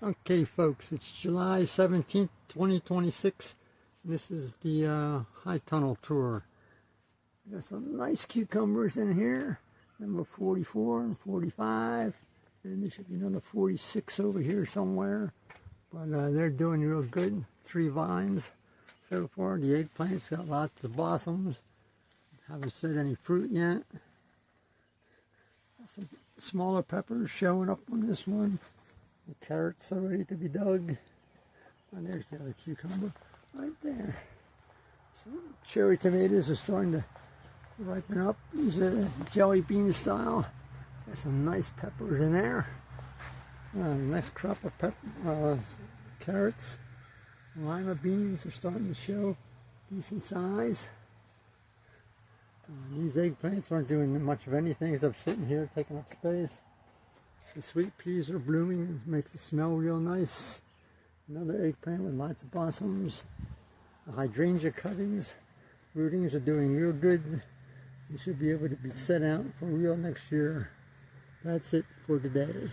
Okay folks, it's July 17th, 2026. This is the high tunnel tour. Got some nice cucumbers in here, number 44 and 45, and there should be another 46 over here somewhere, but they're doing real good. 3 vines so far. The eggplants got lots of blossoms, haven't set any fruit yet. Got some smaller peppers showing up on this one. The carrots are ready to be dug. And there's the other cucumber right there. So cherry tomatoes are starting to ripen up. These are the jelly bean style. Got some nice peppers in there. The next crop of carrots. Lima beans are starting to show decent size. These eggplants aren't doing much of anything except sitting here taking up space. The sweet peas are blooming. It makes it smell real nice. Another eggplant with lots of blossoms. The hydrangea cuttings, rootings are doing real good. You should be able to be set out for real next year. That's it for today.